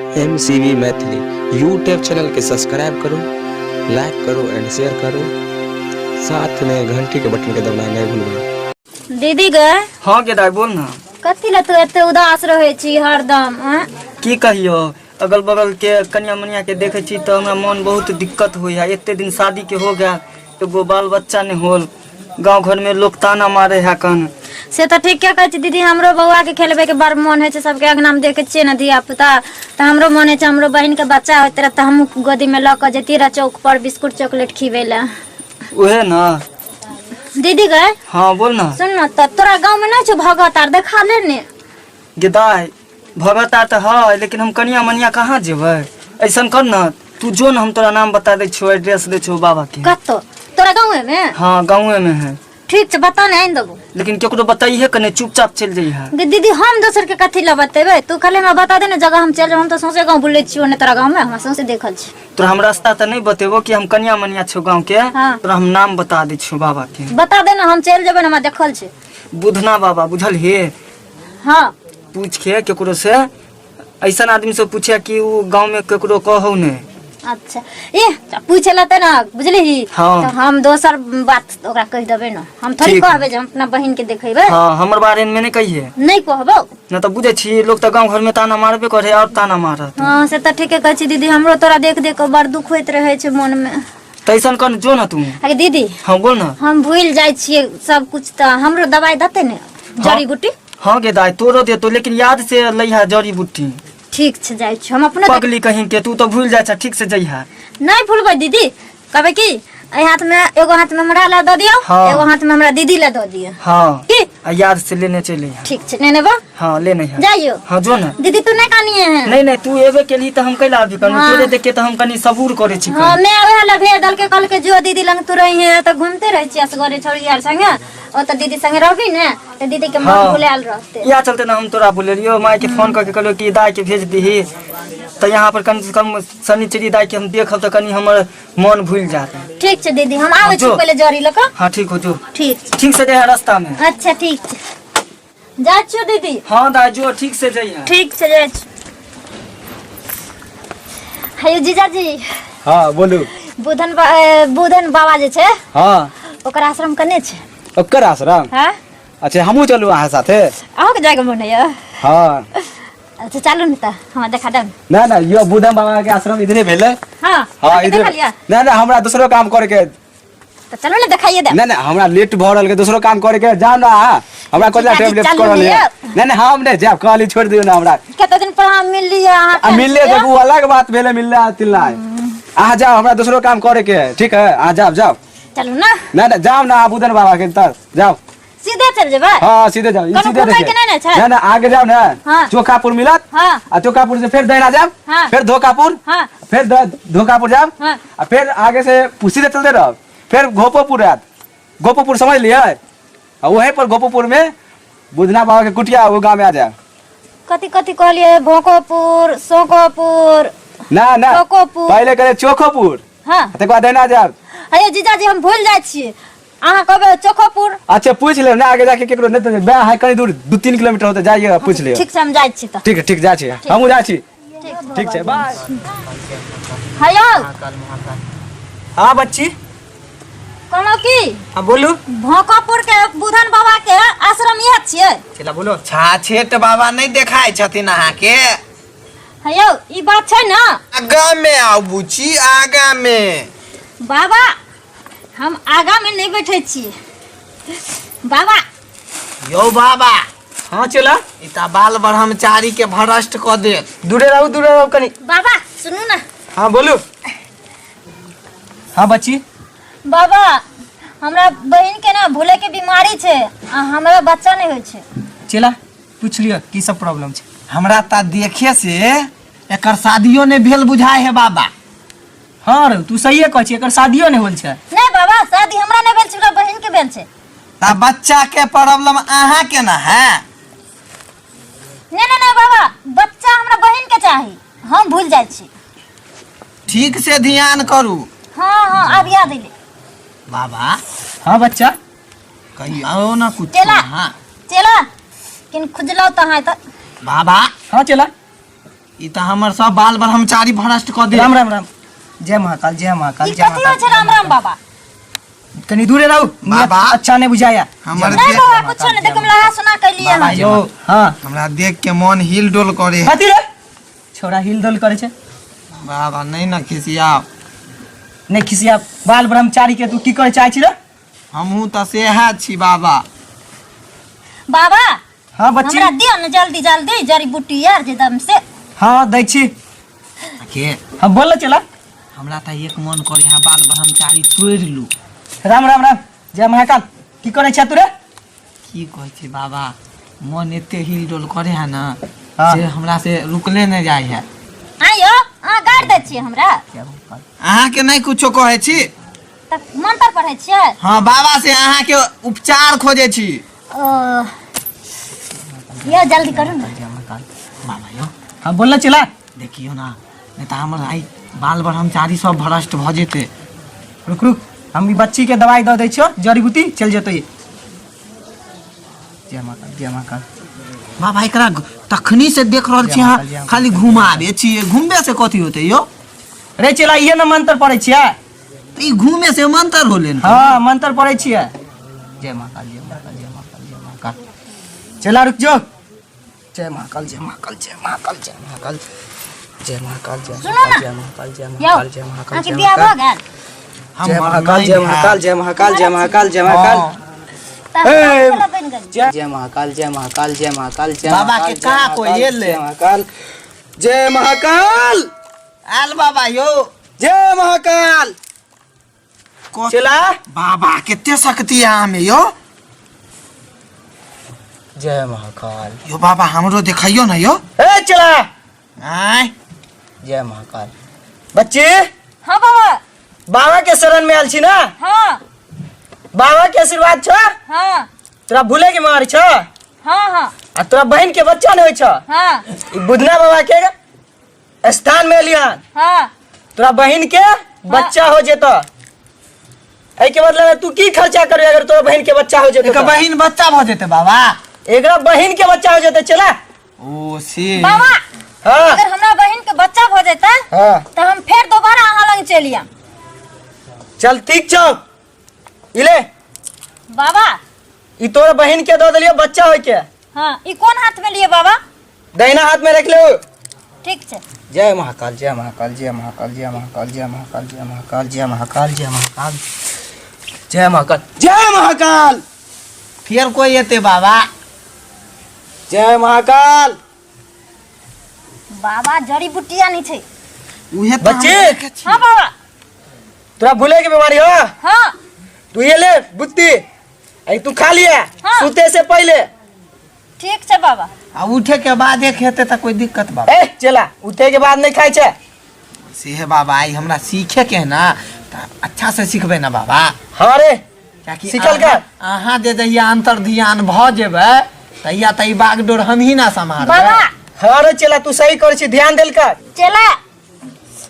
MCV Maithili YouTube channel के subscribe करो, like करो एंड शेयर करो, साथ में घंटी के बटन के दबाना नहीं भूलना। दीदी गए हाँ के दाई बोल ना। कथी ला तू एते उदास रहे छी हरदम? की कहियो अगल बगल के कन्या मनिया के देखे छी तो हमरा मन बहुत दिक्कत हुई है। इतने दिन शादी के हो गया एगो बाल बच्चा नहीं होल, गांव घर में लोग ताना मारे है कन से तो ठीक क्या कहती दीदी, हमरो बउआ के खेलबे के बड़ मन है, सबके अंगना में देखे छिए ना धिया पुता, तो हमरो मन है हमरो बहन के बच्चा होते रहे तो हम गोदी में लक जेती रह चौक पर बिस्कुट चॉकलेट खिवे ला। उहे ना दीदी गए हाँ बोल ना। सुन ना, तो तोरा गांव में नहीं छो भगत आर देखा ले ने? गेदाई भगत आ तो है लेकिन हम कन्या मनिया कहाँ जेबै? ऐसा कर ना तू जो ना, हम तोरा नाम बता दे छो, एड्रेस दे छो बाबा के। कतो तोरा गांव में? हाँ गाँव में है। ठीक है बता नहीं देबो, लेकिन केकरो बताइए कने, चुपचाप चल जाइए। दीदी हम दोसर के कथी ला बतेबे, तू खाली हमरा बता दे ना जगह हम चल जाऊ। हम तो सौसे गांव बुले छियो ने, तोरा गांव में हम सौसे देखल छी। तोरा हम रास्ता तो नहीं बतेबो कि हम कन्या मनिया छो गाँव के। हाँ। तोरा हम नाम बता दे छो बाबा के। बता दे ना, हम चल जेबे ना, हम देखल छी। बुधना बाबा बुझल हे? हाँ पूछ के केकरो से, ऐसा आदमी से पूछे कि वो गांव में केकरो कहू ने। अच्छा ये पूछे लते ना बुझली। हाँ। तो हम दोसर बात ओकरा कह देबे ना, हम थोड़ी ठीक है। कहबे जे हम अपना बहन के देखेबे। हाँ हमर बारे में नहीं कहिए, नहीं कहबो न तो बुझे छी लोग तो गांव घर में ताना मारबे करे और ताना मारत। हाँ से तो ठीके कहै छी दीदी, हमरो तोरा देख देख के बड़ दुख होइत रहे छै मन में। तो ऐसा कर जो ना तू। अरे दीदी हाँ बोल ना। हम भूल जाय छिए सब कुछ, तो हमरो दवाई देते ने जड़ी बूटी? हाँ गे दाई तोरो दे तो, लेकिन याद से लइहा जड़ी बूटी। ठीक छै जाय छी हम अपना पगली कहीं के, तू तो भूल जाय छ, ठीक से जइहा। नहीं भूलबै दीदी, कहबे की ए हाथ में एगो हाथ में हमरा ला द दियो। हाँ। एगो हाथ में हमरा दीदी ला द दियो। हाँ की आ याद से लेने चले। ठीक छै ने नेबो? हाँ लेने है। जाइयो हाँ जो ना। दीदी तू नहीं कानिए है? नहीं नहीं तू एबे के लिए तो हम कैला भी करू। हाँ। तोरे देख के तो हम कनी सबूर करे छी। हाँ मैं आवे ला भेज दल के कल के जो दीदी लंग तू रही है तो घूमते रह छी असगरे छोड़ी यार संगे, और तो दीदी संगे रहबी ने तो दीदी के मन हाँ। भुलाल रहते। या चलते ना हम तोरा बोले रियो, माई के फोन करके कहलो कि दाई के भेज दीही, तो यहाँ पर कम से कम शनिचरी दाई के हम देखब तो कनी हमर मन भूल जात। ठीक छै दीदी, हम आवे छी जो। पहले जरी लक। हाँ ठीक हो जो। ठीक छै। ठीक से जाइए रास्ता में। अच्छा ठीक छै, जा छियो दीदी। हाँ दाई जो ठीक से जाइए। ठीक छै जा छी। हेयो जीजाजी, हाँ बोलू। बुधन बाबा जे छै हाँ ओकर आश्रम कने छै? ओकर आश्रम? हाँ अच्छा हमहूँ चलू अहाँ साथे? अहूँ के जाके मन है? हाँ अच्छा चलू ने तो हम देखा देब। ना ना यो बुधन बाबा के आश्रम इधरे भेले। हाँ हाँ इधर इधर। ना ना हमरा दूसरो काम करे के। तो चलो ना दिखाइए दे। ना ना हमरा लेट भ रहल के, दूसरो काम करे के जान ना। हमरा कोला जीजाजी, टेबलेट चलू करल ने। है। ना ना हम नहीं जाब, कहली छोड़ दियो ना हमरा। केते दिन पर हम मिल लिया अहाँ आ मिलले तो वो अलग बात भेले, मिलले तिल्ला। आ जाओ हमरा दूसरो काम करे के है, ठीक है? आ जाओ जाओ। चलू ना। ना ना जाओ ना बुधन बाबा के तर जाओ। सीधे चल जेबे? हाँ सीधे जाओ, कोनो सीधे घुमाई के नहीं ना छै? ना ना आगे जाओ ना। हाँ। चोकापुर मिलत। हाँ आ चोकापुर से फिर दैना जाओ। हाँ। फिर धोकापुर। हाँ फिर धोकापुर जाओ। हाँ। और फिर आगे से सीधे चलते रहो, फिर गोपोपुर आत। गोपोपुर समझ लिया? और वहीं पर गोपोपुर में बुधना बाबा के कुटिया, वो गाँव में आ जाए। कथी कथी कहलिए? भोकोपुर, सोकोपुर, ना ना चोकोपुर। पहले करे चोखोपुर, हाँ तक बाद दैना जाओ। अरे जीजाजी हम भूल जाय छिए, अहाँ कहबे चोकोपुर। अच्छा पूछ ले ना, आगे जाके केकरो नहीं तो बे है कहीं दूर 2-3 किलोमीटर होते, जाइए पूछ लियो। ठीक से हम जाय छी तो। ठीक है ठीक जा छी, हमहू जा छी। ठीक है बाय। हेलो हाँ बच्ची। कोनो की हाँ बोलू। भोकोपुर के बुधन बाबा के आश्रम यह छिए? चला बोलो। छाछेट बाबा नहीं देखाय छथिन अहाँ के? हेयो ई बात छै ना? आगा में आओ बुची, आगा में। बाबा हम आगा में नहीं बैठे छी बाबा। यो बाबा हाँ चला। इता बाल ब्रह्मचारी के भ्रष्ट क दे। दूरे रहो कनी। बाबा सुनू ना। हाँ बोलू। हाँ बच्ची। बाबा हमरा बहन के ना भूले के बीमारी छै, आ हमरा बच्चा नहीं होय छै। चला पूछ लियो की सब प्रॉब्लम छै। हमरा ता देखे से एकर शादियो ने भेल बुझाय है बाबा। हाँ रे तू सही कह छी, एकर शादियो नहीं होल छै। नहीं बाबा शादी हमरा नहीं भेल छै, हमरा बहन के भेल छै। ता बच्चा के प्रॉब्लम अहाँ के ना है? नहीं नहीं नहीं बाबा, बच्चा हमरा बहन के चाही, हम भूल जाय छी। ठीक से ध्यान करू। हाँ हाँ अब याद आइले बाबा। हाँ बच्चा कहियो ना कुछ। चला हाँ चला किन खुजलाओ तो है तो। बाबा हाँ चला। ई तो हमर सब बाल ब्रह्मचारी भ्रष्ट कर दे। राम राम राम। जय महाकाल जय महाकाल ई जय कथी होइ छै राम राम बाबा? कनी दूरे रहू, बाबा। अच्छा नहीं बुझाया। हमर नहीं बाबा कुछ नहीं, देख हम लगा सुना कैलिए बाबा हम। यो हाँ हमरा देख के मन हिल डोल करे। कथी रे छोरा हिल डोल करे छै? बाबा नहीं ना खिसिया। नहीं खिसिया, बाल ब्रह्मचारी के तू की करे चाहे छी रे? हमहू तो सेहा छी बाबा। बाबा हाँ बच्ची। हमरा दियो न जल्दी जल्दी जड़ी बूटी यार जे दम से। हाँ दै छी। के हाँ बोल चला। हमरा तो एक मन करे है बाल ब्रह्मचारी तोड़ लू। राम राम राम। जय महाकाल। की करे छै तू रे? की कहे छी बाबा, मन एते हिल डोल करे है ना हाँ। से हमरा से रुकले नहीं जाय है। आइयो आ गाड़ दै छियै हमरा। अहाँ के नहीं कुछो कहे छी। तब मंत्र पढ़ै छियै? हाँ बाबा से अहाँ के उपचार खोजे छी। ओ यो जल्दी करू न। बाबा यो हाँ बोल चला। देखियो ना, नहीं तो हमर आई बाल ब्रह्मचारी सब भ्रष्ट भ जेते। रुक रुक, हम ई बच्ची के दवाई दे दै छियो, जड़ी बूटी चल जेतै। जय महाकाल जय महाकाल। बाबा एकरा तखनी से देख रहल छी अहाँ खाली घुमाबे छी। घूमबे से कथी होते यो? रे चला इहे न मंत्र पढ़ै छियै। तो ई घूमे से मंत्र होले न। हाँ मंत्र पढ़ै छियै। जय महाकाल जय महाकाल जय महाकाल जय महाकाल। चला रुक जो। जय महाकाल जय महाकाल जय महाकाल जय महाकाल जय महाकाल जय सुनो ना। जय महाकाल जय यो महाकाल जय महाकाल आके जय बियाह भ महाकाल गेल। जय महाकाल जय महाकाल जय महाकाल जय महाकाल जय महाकाल तब चला बन गेल। जय महाकाल जय महाकाल जय महाकाल जय बाबा महाकाल, के जय कहा महाकाल, कोई ये ले? जय महाकाल जय महाकाल आल बाबा यो। जय महाकाल। चला बाबा कितने शक्ति है हमें यो। जय महाकाल। यो बाबा हमरो दिखाइयो ना यो। ए चला। आय जय महाकाल। बच्ची हां बाबा। बाबा के शरण में आल छी ना? हां बाबा के आशीर्वाद छ? हां तोरा भूले के मार छ? हां हां आ तोरा बहन के बच्चा नहीं छ? हां ई बुधना बाबा के स्थान में लियान हां तोरा बहन के बच्चा हो जेतो। एहि के मतलब है तू की खर्चा करबे अगर तोरा बहन के बच्चा हो जेतो? एक बहन बच्चा भ जेते बाबा। एकरा बहन के बच्चा हो जेते। चला। ओ से बाबा हाँ अगर हमरा बहन के बच्चा भ जेतै हाँ त हम फेर दोबारा अहाँ लग चलिया। चल ठीक छौ। इले बाबा ई तोरा बहन के दो देलियो बच्चा होय के। हां ई कोन हाथ में लिए बाबा? दाहिना हाथ में रख ले। ठीक छै। जय महाकाल जय महाकाल जय महाकाल जय महाकाल जय महाकाल जय महाकाल जय महाकाल जय महाकाल जय महाकाल जय महाकाल। फिर कोई येते बाबा। जय महाकाल। बाबा जड़ी बूटिया नहीं छै। उहे तो बच्चे। हम देखे छी। हां बाबा। तोरा भूले के बीमारी हो? हां तू ये ले बुत्ती, आई तू खा लिया हाँ। सूते से पहले। ठीक छै बाबा। आ उठे के बाद एक हेते त कोई दिक्कत बाबा। ए चला उठे के बाद नहीं खाई छे। से है बाबा आई हमरा सीखे के है ना त अच्छा से सीखबे ना बाबा। हाँ रे ताकि सीखल कर। अहाँ दे दैया अंतर ध्यान भ जेबे तैया त ई बागडोर हम ही ना संभालबे। बाबा हाँ रे चला तू सही कर छी, ध्यान देल कर। चला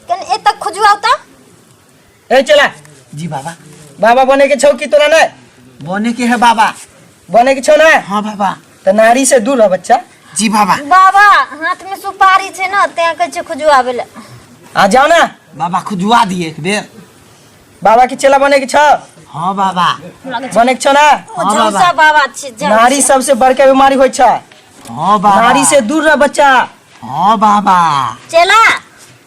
कन ए तक खुजवाओ त। ए चला जी बाबा। बाबा बने के छौ की तोरा नहीं बने के है बाबा। बने के छौ ना? हाँ बाबा। तो नारी से दूर रह बच्चा। जी बाबा। बाबा हाथ में सुपारी छै न ते कहै छै खुजवावे ले। आ जाओ ना। बाबा खुजवा दिए एक बेर। बाबा के चला बने के छौ? हाँ बाबा। बने के छौ ना? ओ झौसा बाबा छै। नारी सबसे बड़का बीमारी होय छै। हाँ बाबा। नारी से दूर रह बच्चा। हाँ बाबा। चला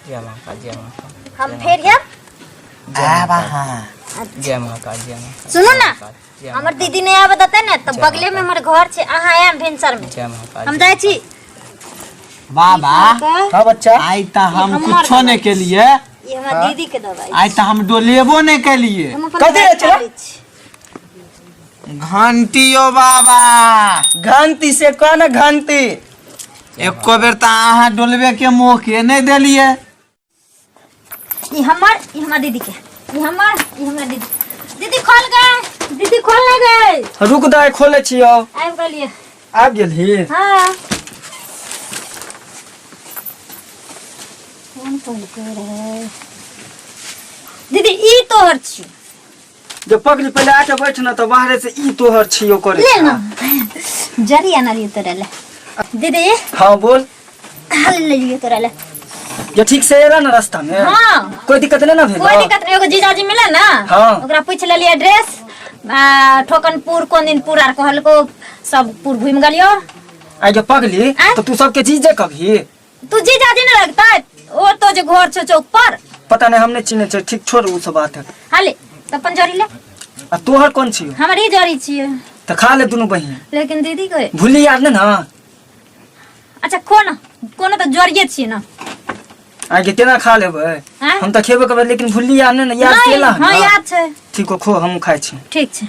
जय महाकाल जय महाकाल हम फेर हम। बाबा। जय महाकाल जय महाकाल। सुनो ना हमर दीदी ने आबे दते ने त बगले में हमर घर छै, अहाँ आयम भिनसर में। जय महाकाल। हम जाय छी। बाबा हाँ बच्चा। आई त हम हमर कुछो नहीं के लिए। ये हमर दीदी के दवाई। आई त हम डोलेबो नहीं के लिए। हम अपन कथी दवाई रे चला? खा लै छी। घंटियो बाबा। घंटी से कौन घंटी? एको बेर त अहाँ डोलबे के मौके नहीं देलिए। ई हमर दीदी के। ई हमर दीदी। दीदी खोल गए। दीदी खोलने गए। रुक दे खोले छियो। आबि गेलिए। आब गेलही? हाँ कौन कर रहे? दीदी ई तोहर छी। जो पगली पहले आके बैठ ना तो बाहर से ई तोहर छियो करे। ले ना जरी आना लिए तोरे ले। दीदी हाँ बोल। हाल ले लिए तोरा ले। ये ठीक से एला ना रास्ता में? हाँ कोई दिक्कत नहीं ना भेल? कोई दिक्कत नहीं। एगो जीजाजी मिले ना, हाँ। ओकरा पूछ लेलिए एड्रेस, ठोकनपुर कोन दिन पुर आर कहलको, सब पुर घूम गलियो। आगे पगली आँ? तो तू सबके चीजे कभी तू जीजाजी नहीं लगता है? और तो जो घर छो चौक पर, पता नहीं, हमने चिन्हे छे। ठीक छोड़ उ सब बात है। हाले तो अपन जरी ले। आ तोहर कौन छियो? हमारी जरी छिए, तो खा ले दोनों बहिन। लेकिन दीदी को भूली याद नहीं ना? अच्छा कोन तो जरिए छिए ना। आगे केना खा लेबै? आँ? हम तो खेबे करबै, लेकिन भूली याद नहीं ना? याद नहीं, केला हाँ याद छे। ठीक हो, खो हम खाइ छी। ठीक छे।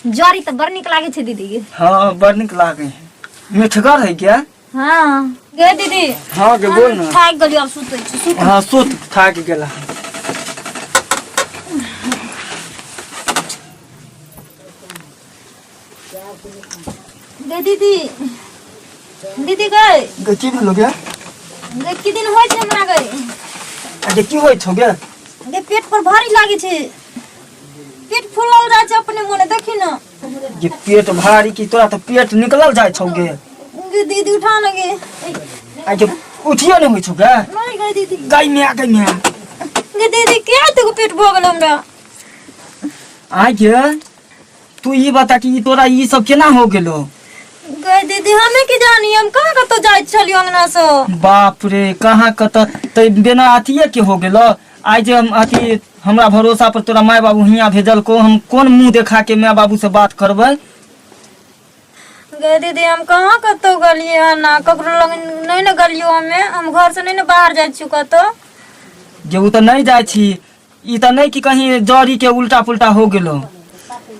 जरी तो बड़ निक लागे छे दीदी के। हाँ बड़ निक लागे है। मीठगर है क्या? हाँ गे दीदी। हाँ गे बोल ना। थाक गलियो, अब सुतै छी। सुत। हाँ सुत, थाक गेला। गे दीदी, दीदी गए गे की भेलो गे? गे की दिन होय छे हमरा गए। आगे की होय छौ गे? गे पेट पर भारी लागे छे, पेट फूलल जाय छे अपने मोने, देखी ना। ये पेट भारी की तोरा तो पेट निकलल जाय छौ गे। गे दीदी उठा ना गे। आगे उठियो नहीं होय छौ गे? नहीं गे दीदी। गाय में आ, गाय में आ। गे दीदी क्या तेको पेट भ गेल हमरा? आगे तू ये बता कि ई तोरा ई सब केना हो गेलो? गे दीदी हमें की जानी, हम कहाँ कतो जाय छलियो अंगना से। बाप रे, कहाँ कत ते बिना अथिए के हो गेलो। आज जे हम अथी हमरा भरोसा पर तोरा माय बाबू हियां भेजल को, हम कौन मुंह देखा के माय बाबू से बात करबै? गे दीदी हम कहाँ कतो गलिए ना, ककरो लग नहीं न गलियो। हम घर से नहीं न बाहर जाय छी कतो। जे उ तो नहीं जाय छी, ई तो नहीं कि कहीं जड़ी के उल्टा पुल्टा हो गेलो।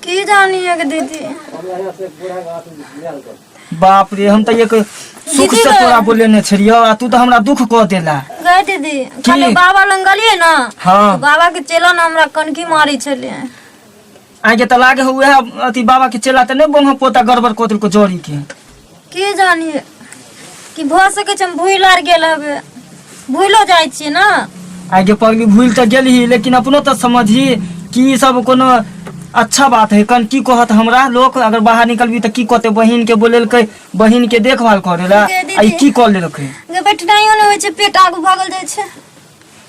की जानी है गे दीदी। बाप रे, हम तो एक सुख दीदी से गे। तोरा बोलेने छलियो, आ तू तो हमरा दुख कह देला। गे दीदी खाली बाबा लंग गलिए ना, हाँ। तो बाबा के चेला ना हमरा कनकी मारी छले। आगे तो लागे हो वह अथी बाबा के चेला तो नहीं बोंगा पोता गड़बड़ कोतल को जोड़ी के। की जानी कि भ सके छ हम भूल आर गेल हबे, भूलो जाय छी ना। आगे पगली भूल तो गेली, लेकिन अपनो तो समझी कि ई सब कोनो अच्छा बात है। कन की कहत हमरा लोग, अगर बाहर निकलबी तो की कहते? बहिन के बोलेलकै, बहिन के देखभाल करेला, गे दीदी। आ ई की कर लेलकै? गे बैठनाइयो नहीं होय छै, पेट आगू भागल जाय छै।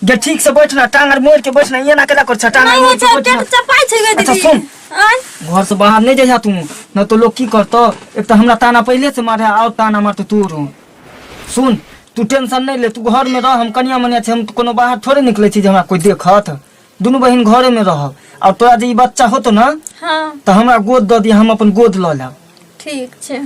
गे ठीक से बैठना, टांगर मोड़ के बैठना, ये ना केला कर छ टांगर नहीं मोड़ होय के छै, बैठना। पेट चपाय छै गे अच्छा दीदी। सुन, आय घर से बाहर नहीं जा तू, न तो लोग की करतो। एक तो हमरा ताना पहले से मारे, और ताना मारतो तू रो। सुन तू टेंशन नहीं ले, तू घर में रह। हम कनिया मनिया छे, हम कोनो बाहर थोड़े निकले छी जे हमरा कोई देखत। दुनू बहिन घरे में रह। और तोरा जे ई बच्चा होतो ना, हाँ तो हमरा गोद द दी, हम अपन गोद ल लेब। ठीक छै।